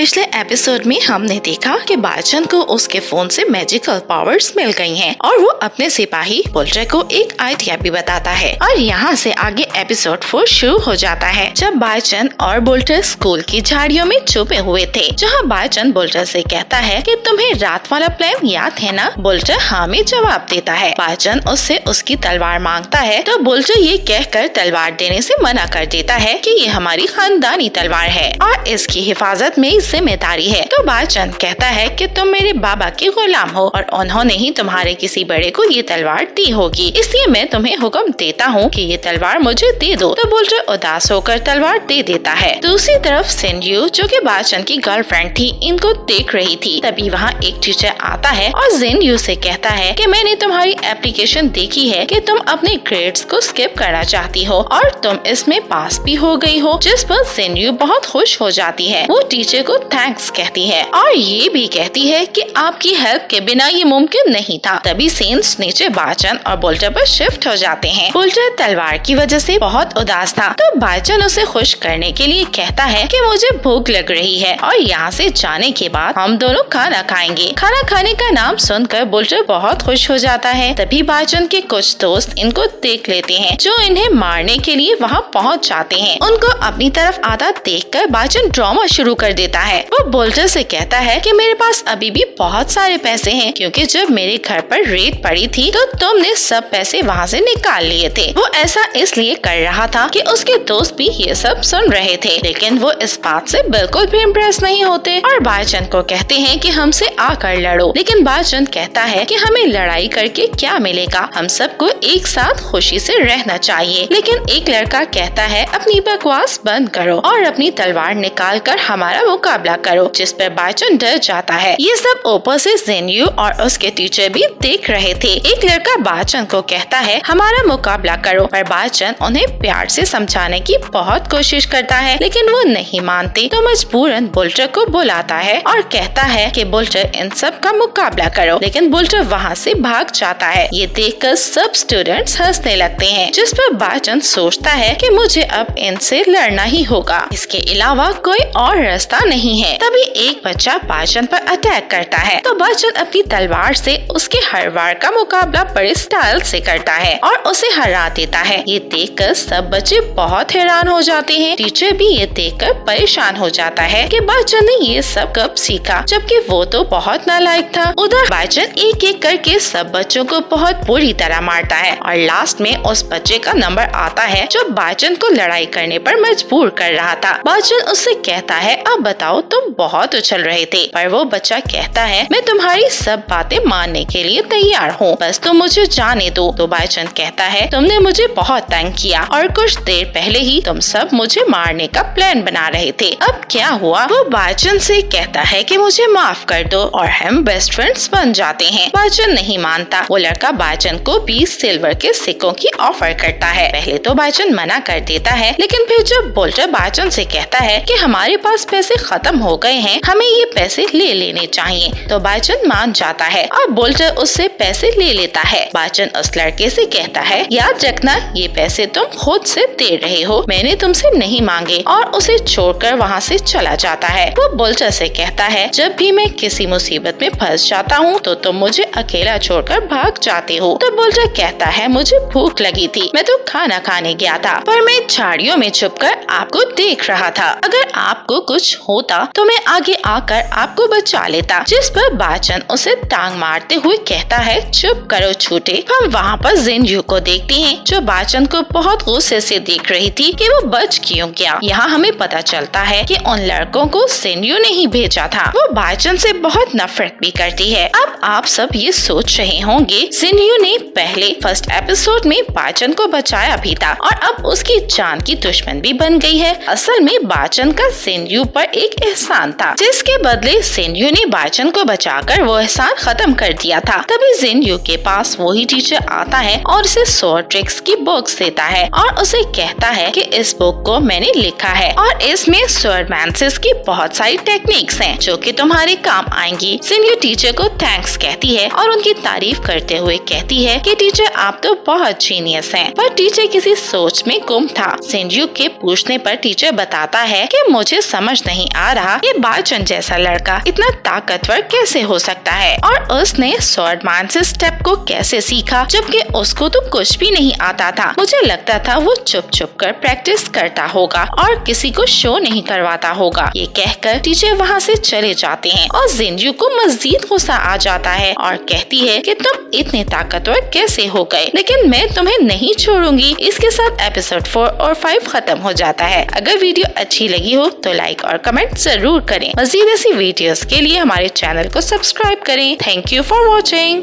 पिछले एपिसोड में हमने देखा कि बायचन को उसके फोन से मैजिकल पावर्स मिल गई हैं और वो अपने सिपाही बुल्टर को एक आइडिया भी बताता है। और यहाँ से आगे एपिसोड 4 शुरू हो जाता है, जब बायचन और बुल्टर स्कूल की झाड़ियों में छुपे हुए थे, जहाँ बायचन बुल्टर से कहता है कि तुम्हें रात वाला प्लान याद है ना। बुल्टर हाँ में जवाब देता है। बायचन उससे उसकी तलवार मांगता है तो बुल्टर ये कहकर तलवार देने से मना कर देता है कि ये हमारी खानदानी तलवार है और इसकी हिफाजत मेरी जिम्मेदारी है। तो बायचन कहता है कि तुम मेरे बाबा के गुलाम हो और उन्होंने ही तुम्हारे किसी बड़े को ये तलवार दी होगी, इसलिए मैं तुम्हें हुक्म देता हूँ कि ये तलवार मुझे दे दो। तो बुल्टर उदास होकर तलवार दे देता है। दूसरी तरफ सेंड्यू, जो कि बायचन की गर्लफ्रेंड थी, इनको देख रही थी। तभी वहाँ एक टीचर आता है और सेंड्यू से कहता है कि मैंने तुम्हारी एप्लीकेशन देखी है कि तुम अपने ग्रेड्स को स्किप करना चाहती हो और तुम इसमें पास भी हो गई हो, जिस पर सेंड्यू बहुत खुश हो जाती है। वो टीचर को थैंक्स कहती है और ये भी कहती है कि आपकी हेल्प के बिना ये मुमकिन नहीं था। तभी सेंस नीचे बायचन और बुल्टर पर शिफ्ट हो जाते हैं। बुल्टर तलवार की वजह से बहुत उदास था, तो बायचन उसे खुश करने के लिए कहता है कि मुझे भूख लग रही है और यहाँ से जाने के बाद हम दोनों खाना खाएंगे। खाना खाने का नाम सुनकर बुल्टर बहुत खुश हो जाता है। तभी बायचन के कुछ दोस्त इनको देख लेते हैं, जो इन्हें मारने के लिए वहाँ पहुँच जाते हैं। उनको अपनी तरफ आता देखकर बायचन ड्रामा शुरू कर देता है। वो बुल्टर से कहता है कि मेरे पास अभी भी बहुत सारे पैसे हैं, क्योंकि जब मेरे घर पर रेड पड़ी थी तो तुमने सब पैसे वहाँ से निकाल लिए थे। वो ऐसा इसलिए कर रहा था कि उसके दोस्त भी ये सब सुन रहे थे, लेकिन वो इस बात से बिल्कुल भी इम्प्रेस नहीं होते और बायचन को कहते हैं कि हमसे आकर लड़ो। लेकिन बायचन कहता है कि हमें लड़ाई करके क्या मिलेगा, हम सबको एक साथ खुशी से रहना चाहिए। लेकिन एक लड़का कहता है अपनी बकवास बंद करो और अपनी तलवार निकाल कर हमारा मुकाबला करो, जिस पर बायचन डर जाता है। ये सब ऊपर से सेंड्यू और उसके टीचर भी देख रहे थे। एक लड़का बायचन को कहता है हमारा मुकाबला करो, पर बायचन उन्हें प्यार से समझाने की बहुत कोशिश करता है, लेकिन वो नहीं मानते। तो मजबूरन बुल्टर को बुलाता है और कहता है कि बुल्टर इन सब का मुकाबला करो, लेकिन बुल्टर वहाँ से भाग जाता है। ये देखकर सब स्टूडेंट्स हंसने लगते हैं, जिस पर बायचन सोचता है कि मुझे अब इनसे लड़ना ही होगा, इसके अलावा कोई और रास्ता नहीं है। तभी एक बच्चा बायचन पर अटैक करता है, तो बायचन अपनी तलवार से उसके हर वार का मुकाबला बड़े स्टाइल से करता है और उसे हरा देता है। ये देखकर सब बच्चे बहुत हैरान हो जाते हैं। टीचर भी ये देखकर परेशान हो जाता है कि बायचन ने ये सब कब सीखा, जबकि वो तो बहुत नालायक था। उधर बायचन एक एक करके सब बच्चों को बहुत बुरी तरह मारता है और लास्ट में उस बच्चे का नंबर आता है जो बायचन को लड़ाई करने पर मजबूर कर रहा था। बायचन उससे कहता है अब बताओ तुम बहुत उछल रहे थे, पर वो बच्चा कहता है मैं तुम्हारी सब बातें मानने के लिए तैयार हूँ, बस तुम मुझे जाने दो। तो बायचन कहता है तुमने मुझे बहुत तंग किया और कुछ देर पहले ही तुम सब मुझे मारने का प्लान बना रहे थे, अब क्या हुआ। वो बायचन से कहता है कि मुझे माफ कर दो और हम बेस्ट फ्रेंड्स बन जाते हैं। बायचन नहीं मानता। वो लड़का बायचन को 20 सिल्वर के सिक्कों की ऑफर करता है। पहले तो बायचन मना कर देता है, लेकिन फिर जब बुल्टर बायचन से कहता है कि हमारे पास पैसे खत्म हो गए हैं, हमें ये पैसे ले लेने चाहिए, तो बायचन मान जाता है और बुल्टर उससे पैसे ले लेता है। बायचन उस लड़के से कहता है याद रखना ये पैसे तुम खुद से दे रहे हो, मैंने तुमसे नहीं मांगे, और उसे छोड़कर वहाँ से चला जाता है। वो बुल्टर से कहता है जब भी मैं किसी मुसीबत में फंस जाता हूँ तो तुम मुझे अकेला छोड़कर भाग जाते हो। तो बुल्टर कहता है मुझे भूख लगी थी, मैं तो खाना खाने गया था, पर मैं झाड़ियों में छुपकर आपको देख रहा था, अगर आपको कुछ होता तो मैं आगे आकर आपको बचा लेता। जिस पर बायचन उसे टांग मारते हुए कहता है चुप करो छूटे। हम वहाँ पर सेंड्यू को देखते हैं, जो बायचन को बहुत गुस्से से देख रही थी कि वो बच क्यों गया। यहाँ हमें पता चलता है कि उन लड़कों को सेंड्यू ने ही भेजा था। वो बायचन से बहुत नफरत भी करती है। अब आप सब ये सोच रहे होंगे सेंड्यू ने पहले फर्स्ट एपिसोड में बायचन को बचाया भी था और अब उसकी जान की दुश्मन भी बन गई है। असल में बायचन का सेंड्यू पर एक एहसान था, जिसके बदले सेंड्यू ने बायचन को बचाकर वो एहसान खत्म कर दिया था। तभी सेंड्यू के पास वही टीचर आता है और उसे स्वॉर्ड ट्रिक्स की बुक्स देता है और उसे कहता है कि इस बुक को मैंने लिखा है और इसमें स्वॉर्डमैनशिप की बहुत सारी टेक्निक्स हैं जो कि तुम्हारे काम आएंगी। सेंड्यू टीचर को थैंक्स कहती है और उनकी तारीफ करते हुए कहती है कि टीचर आप तो बहुत जीनियस हैं। पर टीचर किसी सोच में गुम था। सेंड्यू के पूछने पर टीचर बताता है कि मुझे समझ नहीं आ रहा ये बालचंद जैसा लड़का इतना ताकतवर कैसे हो सकता है और उसने स्वॉर्डमैन से स्टेप को कैसे सीखा जबकि उसको तो कुछ भी नहीं आता था। मुझे लगता था वो चुप चुप कर प्रैक्टिस करता होगा और किसी को शो नहीं करवाता होगा। ये कहकर टीचर वहाँ से चले जाते हैं और जिनजू को मजीद गुस्सा आ जाता है और कहती है कि तुम इतने ताकतवर कैसे हो गए, लेकिन मैं तुम्हें नहीं छोड़ूंगी। इसके साथ एपिसोड 4 और 5 खत्म हो जाता है। अगर वीडियो अच्छी लगी हो तो लाइक और कमेंट जरूर करें। मजीद ऐसी वीडियोस के लिए हमारे चैनल को सब्सक्राइब करें। Thank you for watching.